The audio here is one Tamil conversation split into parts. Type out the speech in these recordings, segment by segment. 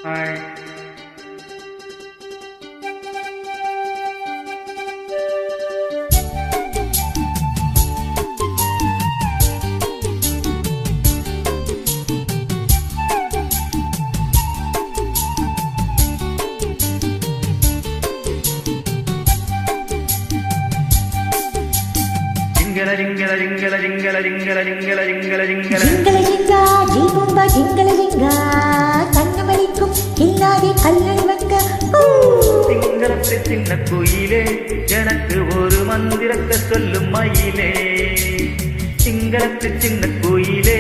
ஹாய். జింగల జింగల జింగల జింగల జింగల జింగల జింగల జింగల జింగల జింగా జీవుంబ జింగల జింగా கண்ணமளிக்கும் இல்லாதே கல்லல் வங்க சிங்களத்து சின்ன குயிலே எனக்கு ஒரு மந்திரத்தை சொல்லும் மயிலே. சிங்களத்து சின்ன குயிலே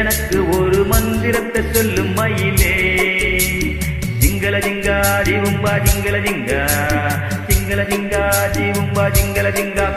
எனக்கு ஒரு மந்திரத்தை சொல்லும் மயிலே. ஜிங்கல ஜிங்கா ஜீவும்பா ஜிங்கல ஜிங்கா ஜிங்கல ஜிங்கா ஜீவும்பா ஜிங்கல ஜிங்கா.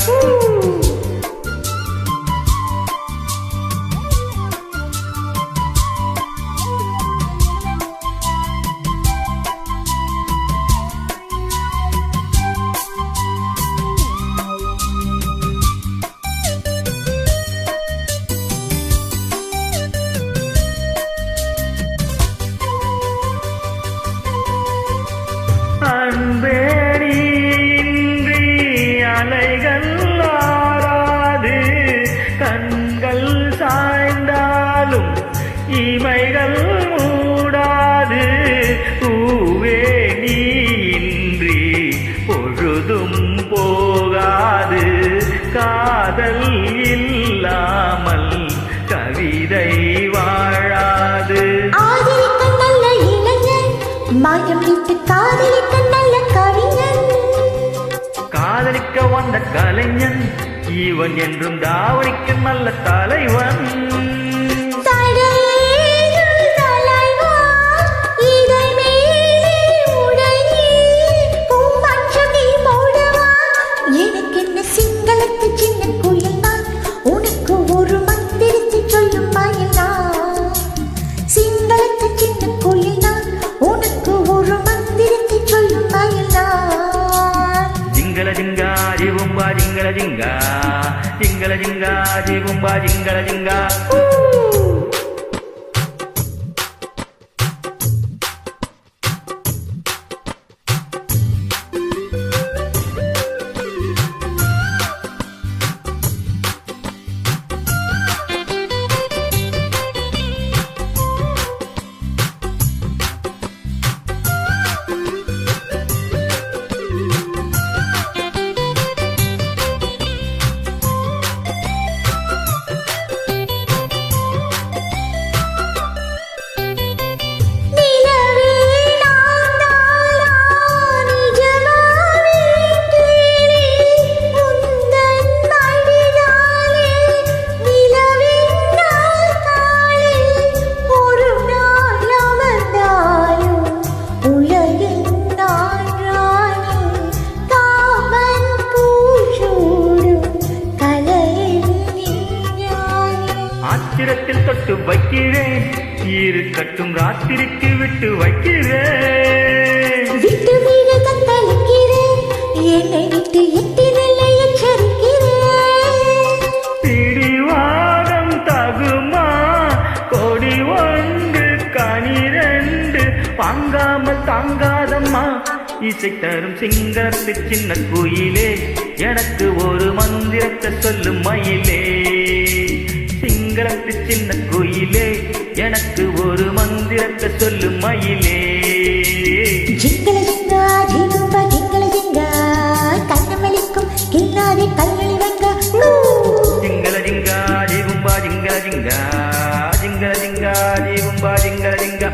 அன்பேரின்றி அலைகள் ஆராது, கண்கள் சாய்ந்தாலும் இமைகள் மூடாது. பூவே நீன்றி பொழுதும் போகாது, காதல் இல்லாமல் கவிதை வாழாது. மாயம் விட்டு காதலிக்க நல்ல கவிஞன், காதலிக்க வந்த கலைஞன் இவன் என்றும் தாவணிக்கு நல்ல தலைவன். எனக்கு என்ன சிங்களத்து சின்ன கோயில் தான், உனக்கு ஒரு மந்திரத்தை சொல்லும் மயில் தான். சிங்களத்து சின்ன கோயில் தான், உனக்கு ஒரு மந்திரத்தை சொல்லும் மயில் தான். ஜிங்கல ஜிங்கா ஜீவும்பா ஜிங்கல ஜிங்கா ஜிங்கல ஜிங்கா ஜீவும்பா ஜிங்கல ஜிங்கா. ஆத்திரத்தில் தொட்டு வைக்கிறேன், இருக்கட்டும் ராத்திரிக்கு விட்டு வைக்கிறேன். விட்டு வீர தத்தளிக்கிறேன், என்னை விட்டு எட்டினலை எச்சரிக்கிறேன். பிடிவாதம் தகுமா, கொடி ஒன்று கனிரெண்டு வாங்காமல் தாங்காதம்மா. இசை தரும் சிங்கத்து சின்ன குயிலே எனக்கு ஒரு மந்திரத்தை சொல்லும் மயிலே. சிங்களத்து சின்ன குயிலே எனக்கு ஒரு மந்திரத்தை சொல்லும் மயிலே. ஜிங்கல ஜிங்கா ஜீவும்பா ஜிங்கல ஜிங்கா கண்ணமளிக்கும் இல்லாதே கல்லல் வங்க ஜிங்கல ஜிங்கா ஜீவும்பா ஜிங்கல ஜிங்கா ஜிங்கல ஜிங்கா ஜீவும்பா ஜிங்கல ஜிங்கா.